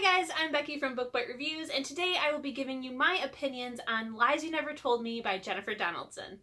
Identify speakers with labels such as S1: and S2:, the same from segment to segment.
S1: Hi guys, I'm Becky from Book Bite Reviews, and today I will be giving you my opinions on Lies You Never Told Me by Jennifer Donaldson.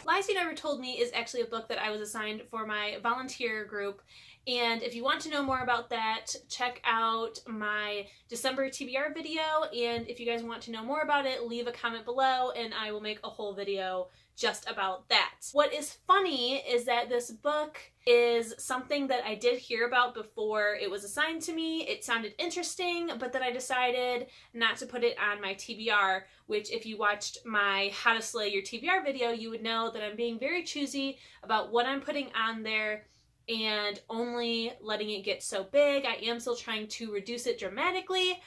S1: Lies You Never Told Me is actually a book that I was assigned for my volunteer group, and if you want to know more about that, check out my December TBR video, and if you guys want to know more about it, leave a comment below and I will make a whole video just about that. What is funny is that this book is something that I did hear about before it was assigned to me. It sounded interesting, but then I decided not to put it on my TBR, which if you watched my How to Slay Your TBR video, you would know that I'm being very choosy about what I'm putting on there and only letting it get so big. I am still trying to reduce it dramatically,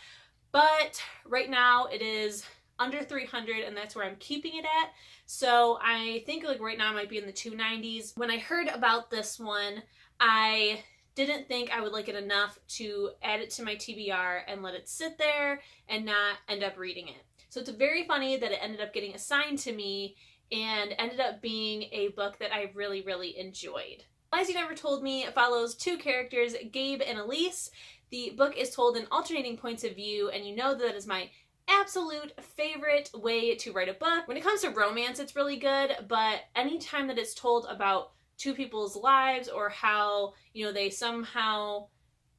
S1: but right now it is under 300 and that's where I'm keeping it at. So I think like right now I might be in the 290s. When I heard about this one, I didn't think I would like it enough to add it to my TBR and let it sit there and not end up reading it. So it's very funny that it ended up getting assigned to me and ended up being a book that I really, really enjoyed. Lies You Never Told Me follows two characters, Gabe and Alise. The book is told in alternating points of view, and you know that is my absolute favorite way to write a book. When it comes to romance, it's really good, but anytime that it's told about two people's lives or how, you know, they somehow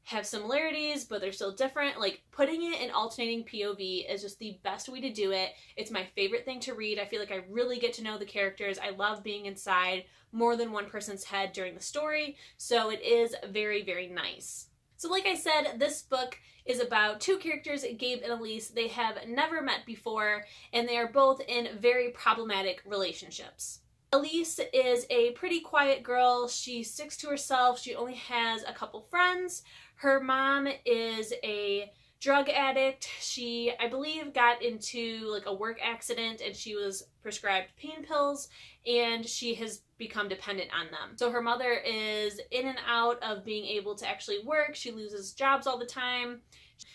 S1: have similarities, but they're still different, like putting it in alternating POV is just the best way to do it. It's my favorite thing to read. I feel like I really get to know the characters. I love being inside more than one person's head during the story, so it is very, very nice. So like I said, this book is about two characters, Gabe and Alise. They have never met before, and they are both in very problematic relationships. Alise is a pretty quiet girl. She sticks to herself. She only has a couple friends. Her mom is a drug addict. She, I believe, got into like a work accident and she was prescribed pain pills and she has become dependent on them. So her mother is in and out of being able to actually work. She loses jobs all the time.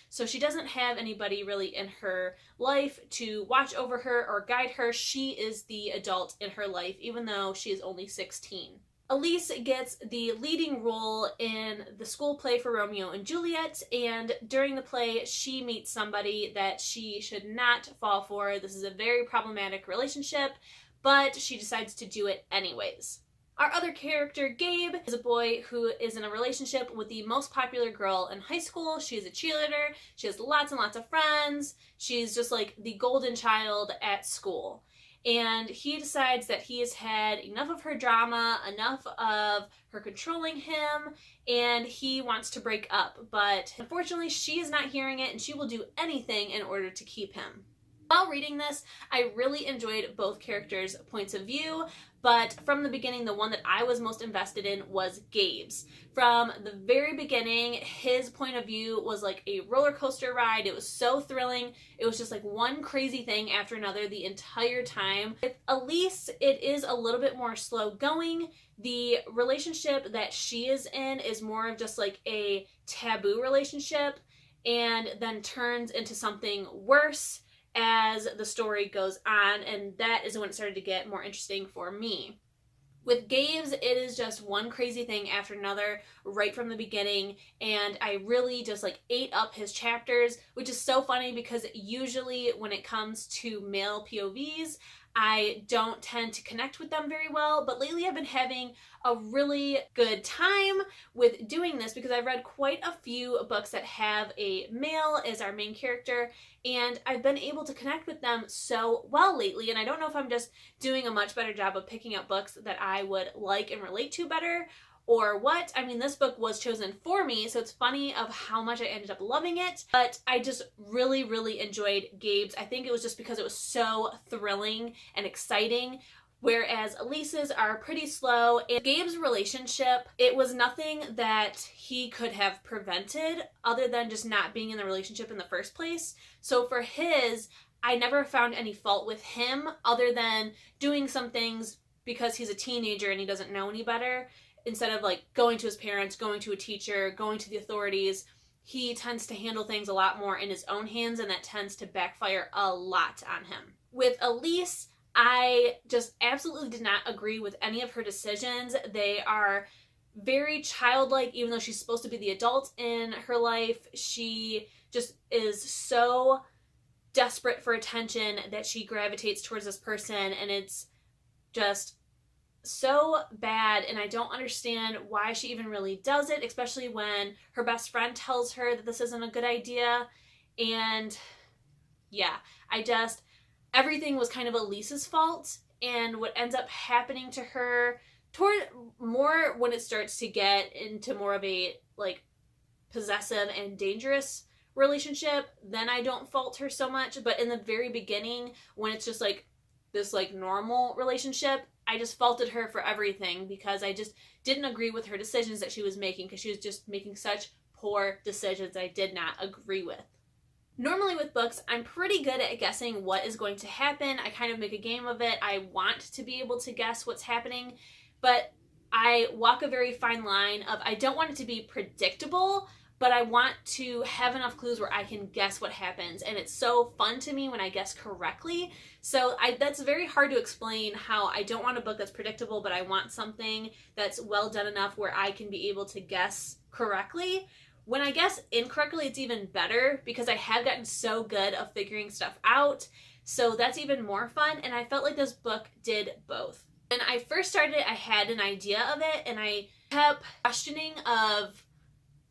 S1: So she doesn't have anybody really in her life to watch over her or guide her. She is the adult in her life, even though she is only 16. Alise gets the leading role in the school play for Romeo and Juliet, and during the play she meets somebody that she should not fall for. This is a very problematic relationship, but she decides to do it anyways. Our other character, Gabe, is a boy who is in a relationship with the most popular girl in high school. She is a cheerleader. She has lots and lots of friends. She's just like the golden child at school. And he decides that he has had enough of her drama, enough of her controlling him, and he wants to break up. But unfortunately, she is not hearing it, and she will do anything in order to keep him. While reading this, I really enjoyed both characters' points of view, but from the beginning, the one that I was most invested in was Gabe's. From the very beginning, his point of view was like a roller coaster ride. It was so thrilling. It was just like one crazy thing after another the entire time. With Alise, it is a little bit more slow going. The relationship that she is in is more of just like a taboo relationship and then turns into something worse as the story goes on, and that is when it started to get more interesting for me. With Gabe's, it is just one crazy thing after another right from the beginning, and I really just like ate up his chapters, which is so funny because usually when it comes to male POVs, I don't tend to connect with them very well, but lately I've been having a really good time with doing this because I've read quite a few books that have a male as our main character, and I've been able to connect with them so well lately, and I don't know if I'm just doing a much better job of picking up books that I would like and relate to better, or what. I mean, this book was chosen for me, so it's funny of how much I ended up loving it, but I just really, really enjoyed Gabe's. I think it was just because it was so thrilling and exciting, whereas Alise's are pretty slow. And Gabe's relationship, it was nothing that he could have prevented other than just not being in the relationship in the first place. So for his, I never found any fault with him other than doing some things because he's a teenager and he doesn't know any better. Instead of like going to his parents, going to a teacher, going to the authorities, he tends to handle things a lot more in his own hands, and that tends to backfire a lot on him. With Alise, I just absolutely did not agree with any of her decisions. They are very childlike, even though she's supposed to be the adult in her life. She just is so desperate for attention that she gravitates towards this person, and it's just so bad, and I don't understand why she even really does it, especially when her best friend tells her that this isn't a good idea. And yeah, everything was kind of Alise's fault, and what ends up happening to her toward more when it starts to get into more of a like possessive and dangerous relationship, then I don't fault her so much. But in the very beginning, when it's just like this like normal relationship, I just faulted her for everything because I just didn't agree with her decisions that she was making, because she was just making such poor decisions I did not agree with. Normally with books, I'm pretty good at guessing what is going to happen. I kind of make a game of it. I want to be able to guess what's happening, but I walk a very fine line of I don't want it to be predictable, but I want to have enough clues where I can guess what happens. And it's so fun to me when I guess correctly. So that's very hard to explain, how I don't want a book that's predictable, but I want something that's well done enough where I can be able to guess correctly. When I guess incorrectly, it's even better because I have gotten so good of figuring stuff out. So that's even more fun. And I felt like this book did both. When I first started it, I had an idea of it, and I kept questioning of,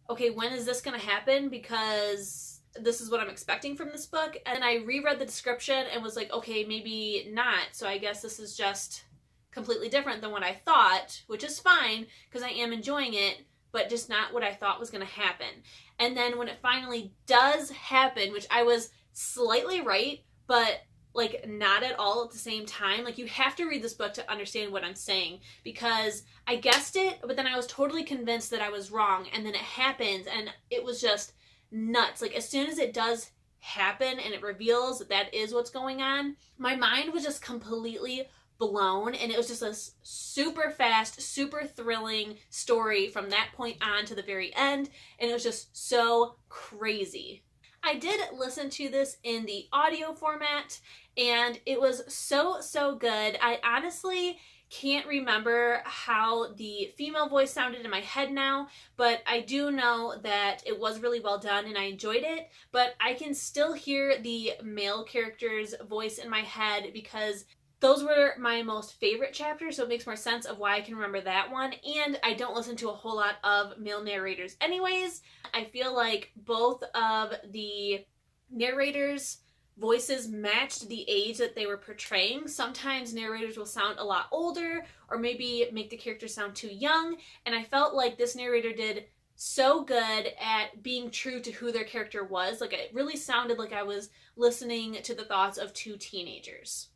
S1: okay, when is this going to happen? Because this is what I'm expecting from this book. And I reread the description and was like, okay, maybe not. So I guess this is just completely different than what I thought, which is fine because I am enjoying it, but just not what I thought was going to happen. And then when it finally does happen, which I was slightly right, but like not at all at the same time. Like, you have to read this book to understand what I'm saying, because I guessed it, but then I was totally convinced that I was wrong, and then it happens, and it was just nuts. Like, as soon as it does happen and it reveals that that is what's going on, my mind was just completely blown, and it was just a super fast, super thrilling story from that point on to the very end, and it was just so crazy. I did listen to this in the audio format, and it was so good. I honestly can't remember how the female voice sounded in my head now, but I do know that it was really well done and I enjoyed it, but I can still hear the male character's voice in my head because those were my most favorite chapters, so it makes more sense of why I can remember that one. And I don't listen to a whole lot of male narrators anyways. I feel like both of the narrators' voices matched the age that they were portraying. Sometimes narrators will sound a lot older or maybe make the character sound too young, and I felt like this narrator did so good at being true to who their character was. Like, it really sounded like I was listening to the thoughts of two teenagers.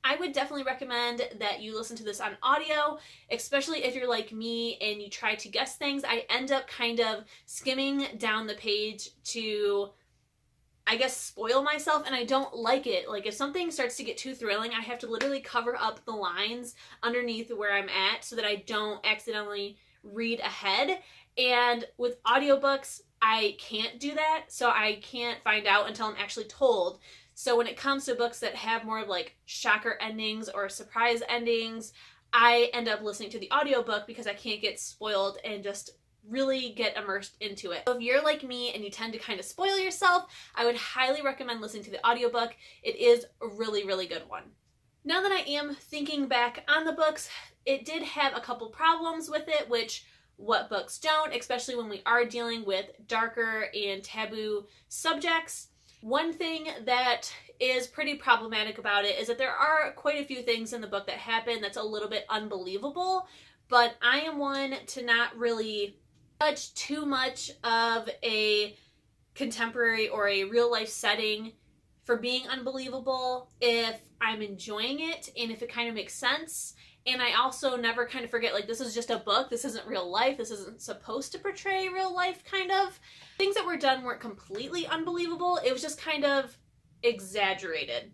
S1: I would definitely recommend that you listen to this on audio, especially if you're like me and you try to guess things. I end up kind of skimming down the page to, I guess, spoil myself, and I don't like it. Like, if something starts to get too thrilling, I have to literally cover up the lines underneath where I'm at so that I don't accidentally read ahead. And with audiobooks, I can't do that, so I can't find out until I'm actually told. So when it comes to books that have more of like shocker endings or surprise endings, I end up listening to the audiobook because I can't get spoiled and just really get immersed into it. So if you're like me and you tend to kind of spoil yourself, I would highly recommend listening to the audiobook. It is a really, really good one. Now that I am thinking back on the books, it did have a couple problems with it, which what books don't, especially when we are dealing with darker and taboo subjects. One thing that is pretty problematic about it is that there are quite a few things in the book that happen that's a little bit unbelievable, but I am one to not really judge too much of a contemporary or a real life setting for being unbelievable if I'm enjoying it and if it kind of makes sense. And I also never kind of forget, like, this is just a book, this isn't real life, this isn't supposed to portray real life, kind of. Things that were done weren't completely unbelievable, it was just kind of exaggerated.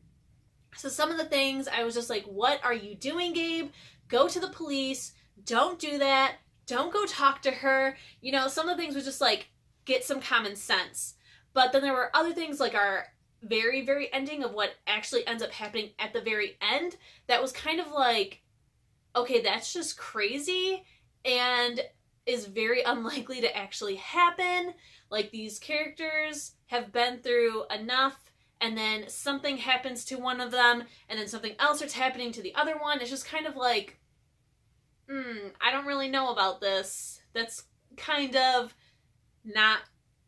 S1: So some of the things I was just like, what are you doing, Gabe? Go to the police, don't do that, don't go talk to her. You know, some of the things was just like, get some common sense. But then there were other things like our very, very ending of what actually ends up happening at the very end, that was kind of like, okay, that's just crazy and is very unlikely to actually happen. Like, these characters have been through enough, and then something happens to one of them, and then something else starts happening to the other one. It's just kind of like, I don't really know about this. That's kind of not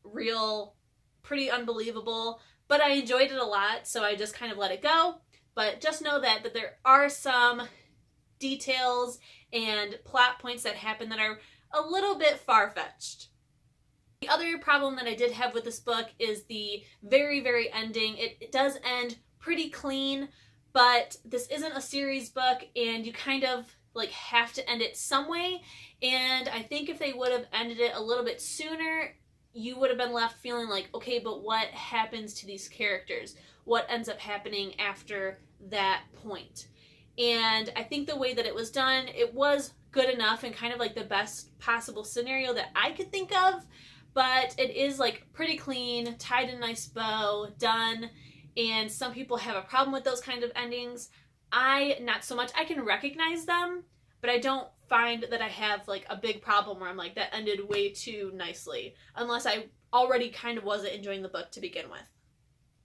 S1: real, pretty unbelievable, but I enjoyed it a lot, so I just kind of let it go. But just know that there are some details and plot points that happen that are a little bit far-fetched. The other problem that I did have with this book is the very, very ending. It does end pretty clean, but this isn't a series book, and you kind of like have to end it some way. And I think if they would have ended it a little bit sooner, you would have been left feeling like, okay, but what happens to these characters? What ends up happening after that point? And I think the way that it was done, it was good enough and kind of like the best possible scenario that I could think of. But it is like pretty clean, tied in a nice bow, done. And some people have a problem with those kind of endings. I, not so much. I can recognize them, but I don't find that I have like a big problem where I'm like, that ended way too nicely. Unless I already kind of wasn't enjoying the book to begin with.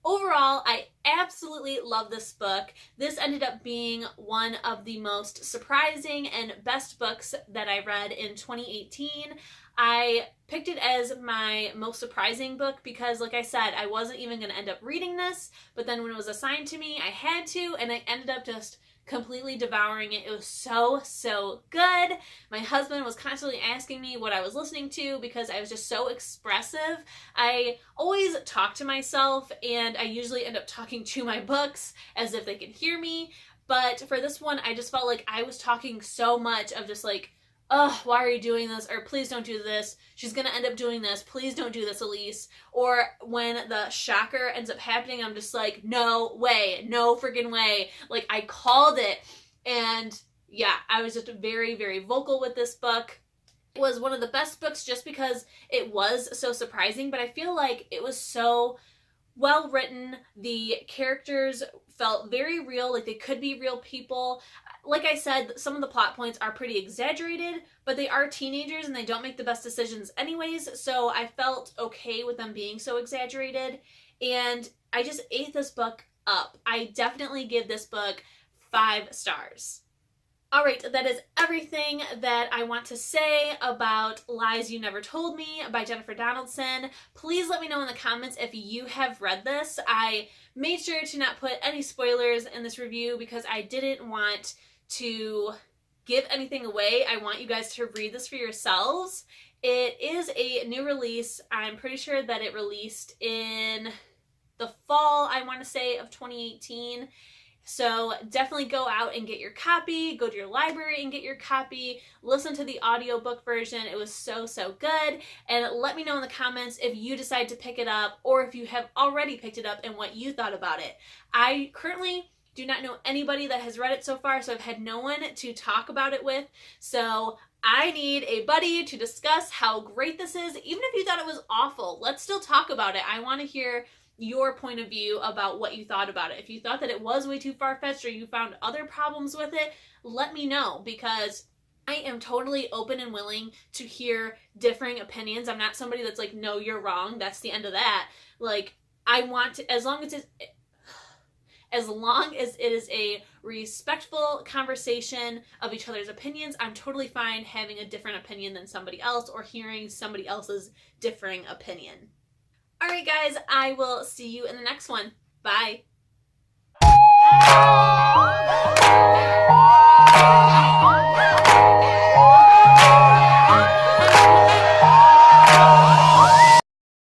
S1: Overall, I absolutely love this book. This ended up being one of the most surprising and best books that I read in 2018. I picked it as my most surprising book because, like I said, I wasn't even going to end up reading this, but then when it was assigned to me, I had to, and I ended up just completely devouring it. It was so, so good. My husband was constantly asking me what I was listening to because I was just so expressive. I always talk to myself, and I usually end up talking to my books as if they can hear me, but for this one, I just felt like I was talking so much of just like, oh, why are you doing this? Or please don't do this. She's going to end up doing this. Please don't do this, Alise. Or when the shocker ends up happening, I'm just like, no way. No freaking way. Like, I called it. And yeah, I was just very, very vocal with this book. It was one of the best books just because it was so surprising, but I feel like it was so well written. The characters felt very real, like they could be real people. Like I said, some of the plot points are pretty exaggerated, but they are teenagers and they don't make the best decisions anyways, so I felt okay with them being so exaggerated, and I just ate this book up. I definitely give this book 5 stars. Alright, that is everything that I want to say about Lies You Never Told Me by Jennifer Donaldson. Please let me know in the comments if you have read this. I made sure to not put any spoilers in this review because I didn't want to give anything away. I want you guys to read this for yourselves. It is a new release. I'm pretty sure that it released in the fall, I want to say, of 2018. So definitely go out and get your copy, go to your library and get your copy, listen to the audiobook version. It was so, so good. And let me know in the comments if you decide to pick it up or if you have already picked it up and what you thought about it. I currently do not know anybody that has read it so far, so I've had no one to talk about it with. So I need a buddy to discuss how great this is. Even if you thought it was awful, let's still talk about it. I want to hear your point of view about what you thought about it. If you thought that it was way too far-fetched or you found other problems with it, let me know, because I am totally open and willing to hear differing opinions. I'm not somebody that's like, no, you're wrong. That's the end of that. Like, I want to, as long as it is a respectful conversation of each other's opinions, I'm totally fine having a different opinion than somebody else or hearing somebody else's differing opinion. Alright guys, I will see you in the next one. Bye!